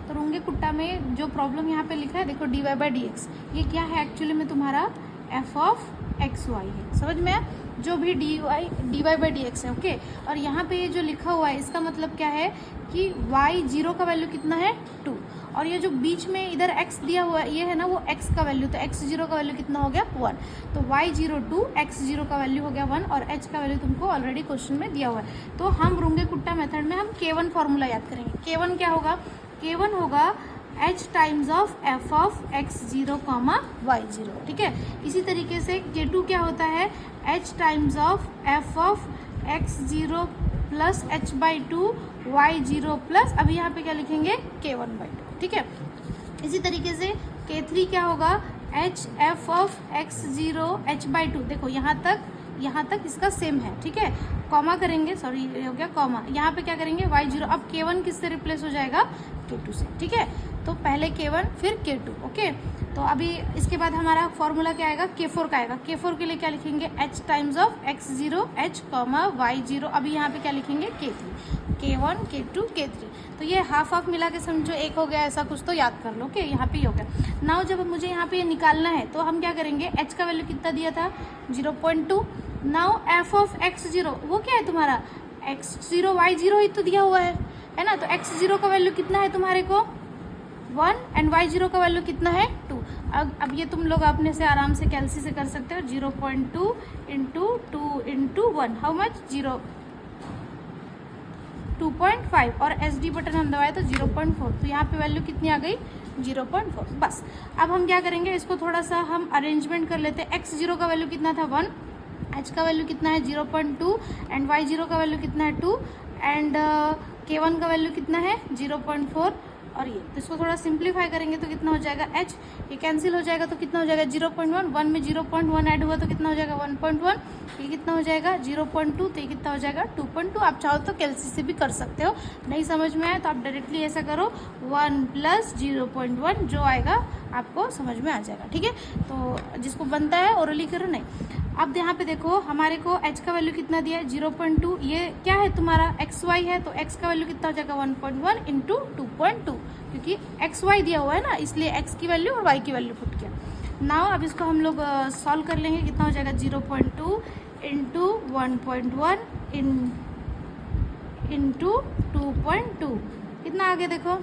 तो रुंगे कुट्टा में जो प्रॉब्लम यहाँ पे लिखा है देखो dy/dx, ये क्या है एक्चुअली में तुम्हारा f(x, y) है। समझ में आया? जो भी dy/dx है, ओके। और यहाँ पे ये जो लिखा हुआ है इसका मतलब क्या है कि y0 का वैल्यू कितना है 2, और ये जो बीच में इधर x दिया हुआ है ये है ना वो x का वैल्यू, तो x0 का वैल्यू कितना हो गया 1, तो y0 2, x0 का वैल्यू हो गया 1 और h का वैल्यू तुमको ऑलरेडी क्वेश्चन में दिया हुआ है। तो हम रुंगे कुट्टा मेथड में हम k1 फॉर्मूला याद करेंगे। k1 क्या होगा? k1 होगा h times of f(x0, y0), ठीक है। इसी तरीके से k2 क्या होता है? h times of f(x0 plus h/2 y0 plus अभी यहाँ पे क्या लिखेंगे k1/2, ठीक है। इसी तरीके से k3 क्या होगा? h f(x0 h/2, देखो यहाँ तक इसका सेम है, ठीक है। कॉमा करेंगे, सॉरी ये हो गया कॉमा, यहाँ पे क्या करेंगे y0। अब k1 किससे रिप्लेस हो जाएगा? k2 से, ठीक है। तो पहले k1 फिर k2, ओके। तो अभी इसके बाद हमारा फॉर्मूला क्या आएगा? k4 का आएगा। k4 के लिए क्या लिखेंगे? h times of x0 h, y0, अभी यहाँ पे क्या लिखेंगे k3, k1 k2 k3। तो ये हाफ हाफ मिला के समझो एक हो गया, ऐसा कुछ तो याद कर लो, ओके। यहाँ पे हो गया। नाउ जब मुझे यहाँ पे ये निकालना है तो हम क्या करेंगे? h का वैल्यू कितना दिया था? 0.2। नाउ f(x0) वो क्या है तुम्हारा? x0 y0 ही तो दिया हुआ है ना। तो x0 का वैल्यू कितना है तुम्हारे को? 1 एंड y0 का वैल्यू कितना है? 2। अब ये तुम लोग अपने से आराम से कैलसी से कर सकते हो। 0.2 इंटू 2 इंटू 1, हाउ मच? 2.5, और SD बटन हम दबाए तो 0.4, तो यहाँ पे वैल्यू कितनी आ गई? 0.4। बस अब हम क्या करेंगे? इसको थोड़ा सा हम अरेंजमेंट कर लेते हैं। x0 का वैल्यू कितना था? 1, h का वैल्यू कितना है? 0.2 एंड y0 का वैल्यू कितना है? 2 एंड k1 का वैल्यू कितना है? 0.4, और ये तो इसको थोड़ा सिंप्लीफाई करेंगे तो कितना हो जाएगा? h, ये कैंसिल हो जाएगा तो कितना हो जाएगा? 0.1, 1 में 0.1 ऐड हुआ तो कितना हो जाएगा? 1.1, ये कितना हो जाएगा? 0.2, तो ये कितना हो जाएगा? 2.2। आप चाहो तो कैलसी से भी कर सकते हो, नहीं समझ में आए तो आप डायरेक्टली ऐसा करो 1 प्लस 0.1, जो आएगा आपको समझ में आ जाएगा, ठीक है। तो जिसको बनता है ओरली करो, नहीं। अब यहाँ पे देखो हमारे को h का वैल्यू कितना दिया है? 0.2। ये क्या है तुम्हारा? xy है, तो x का वैल्यू कितना हो जाएगा? 1.1 इंटू 2.2, क्योंकि xy दिया हुआ है ना, इसलिए x की वैल्यू और y की वैल्यू पुट किया। नाउ अब इसको हम लोग सॉल्व कर लेंगे। कितना हो जाएगा? 0.2 इंटू 1.1 इंटू 2.2, कितना आ गया देखो?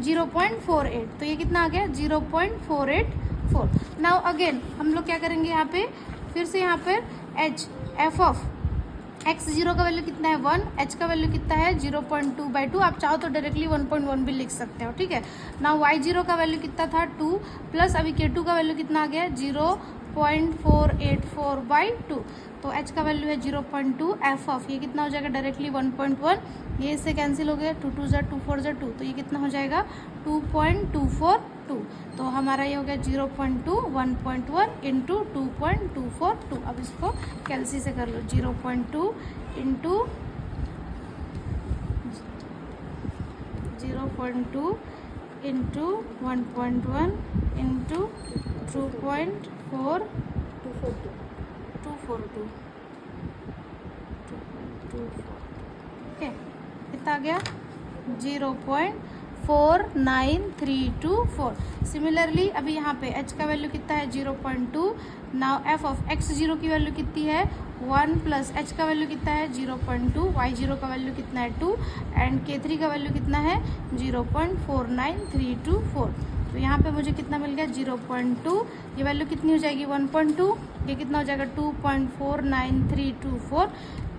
0.48। तो ये कितना आ गया? 0.484। नाउ अगेन हम लोग क्या करेंगे? यहाँ पे फिर से यहाँ पर h f(x0) का वैल्यू कितना है? 1, h का वैल्यू कितना है? 0.2/2। आप चाहो तो डायरेक्टली 1.1 भी लिख सकते हो, ठीक है। नाउ y0 का वैल्यू कितना था? 2, प्लस अभी k2 का वैल्यू कितना आ गया? 0.484/2। तो h का वैल्यू है 0.2, f ये कितना हो जाएगा? डायरेक्टली 1.1, ये इससे कैंसिल हो गया, 2 2 ज़ा 2 4 ज़ा 2, तो ये कितना हो जाएगा? 2.242। तो हमारा ये हो गया 0.2 1.1 इंटू 2.242। अब इसको कैलसी से कर लो। 0.2 इंटू 0.2 इंटू 1.1 इंटू 2.4242, ओके। कितना आ गया? 0.49324। सिमिलरली अभी यहाँ पे h का वैल्यू कितना है? 0.2। नाउ f(x0) की वैल्यू कितनी है? 1, प्लस h का वैल्यू कितना है? 0.2, y0 का वैल्यू कितना है? 2 एंड k3 का वैल्यू कितना है? 0.49324। तो यहाँ पे मुझे कितना मिल गया? 0.2, ये वैल्यू कितनी हो जाएगी? 1.2, ये कितना हो जाएगा? 2.49324।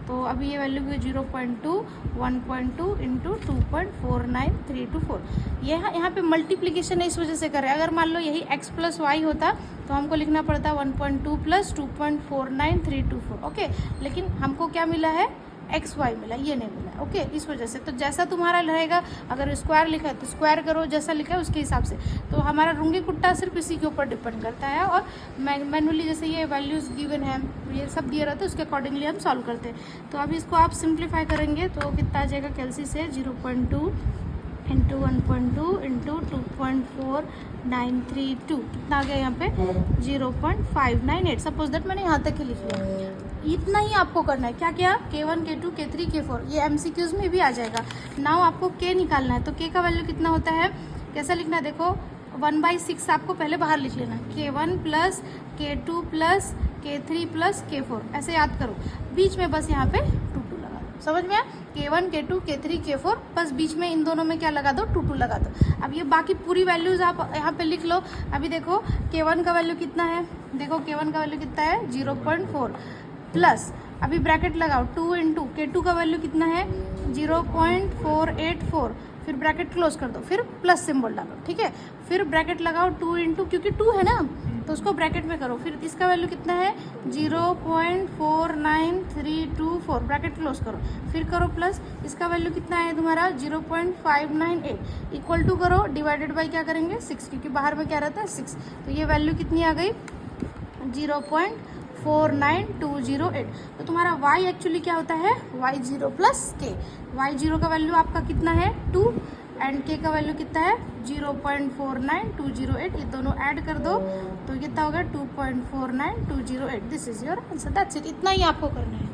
तो अभी ये वैल्यू हुई 0.2 1.2 इंटू 2.49324। ये यहाँ पे मल्टीप्लीकेशन है, इस वजह से कर रहे हैं। अगर मान लो यही x प्लस वाई होता तो हमको लिखना पड़ता 1.2 प्लस 2.49324, ओके। लेकिन हमको क्या मिला है? एक्स वाई मिला, ये नहीं मिला, ओके। इस वजह से तो जैसा तुम्हारा रहेगा, अगर स्क्वायर लिखा है तो स्क्वायर करो, जैसा लिखा है उसके हिसाब से। तो हमारा रुंगी कुट्टा सिर्फ इसी के ऊपर डिपेंड करता है, और मैनुअली जैसे ये वैल्यूज़ गिवन है, ये सब दिया रहता है, उसके अकॉर्डिंगली हम सॉल्व करते हैं। तो अभी इसको आप सिंप्लीफाई करेंगे तो कितना आ जाएगा? कैलसी से 0.2 इंटू 1.2 इंटू 2.4932 कितना आ गया यहाँ पे 0.598। सपोज दैट मैंने यहाँ तक ही लिख लिया। इतना ही आपको करना है। क्या क्या K1 K2 K3 K4 ये MCQs में भी आ जाएगा। नाउ आपको K निकालना है, तो K का वैल्यू कितना होता है, कैसा लिखना है देखो 1/6 आपको पहले बाहर लिख लेना, K1 plus K2 plus K3 plus K4 ऐसे याद करो। बीच में बस यहाँ पे 2 लगा दो। समझ में आया? K1 K2 K3 K4 बस बीच में इन दोनों में क्या लगा दो 2 लगा दो। अब ये बाकी पूरी वैल्यूज आप यहाँ पे लिख लो। अभी देखो K1 का वैल्यू कितना है, देखो K1 का वैल्यू कितना है 0.4 प्लस अभी ब्रैकेट लगाओ 2 इंटू K2 का वैल्यू कितना है 0.484 फिर ब्रैकेट क्लोज कर दो, फिर प्लस सिंबल डालो, ठीक है। फिर ब्रैकेट लगाओ 2 इंटू क्योंकि 2 है ना तो उसको ब्रैकेट में करो, फिर इसका वैल्यू कितना है 0.49324 ब्रैकेट क्लोज करो, फिर करो प्लस इसका वैल्यू कितना है तुम्हारा 0.598 इक्वल टू करो डिवाइडेड बाई क्या करेंगे 6 क्योंकि बाहर में क्या रहता है 6। तो ये वैल्यू कितनी आ गई 0.49208। तो तुम्हारा y एक्चुअली क्या होता है y0 प्लस k। y0 का वैल्यू आपका कितना है 2 एंड k का वैल्यू कितना है 0.49208। ये दोनों ऐड कर दो तो कितना होगा 2.49208। This is your answer, that's it. इतना ही आपको करना है।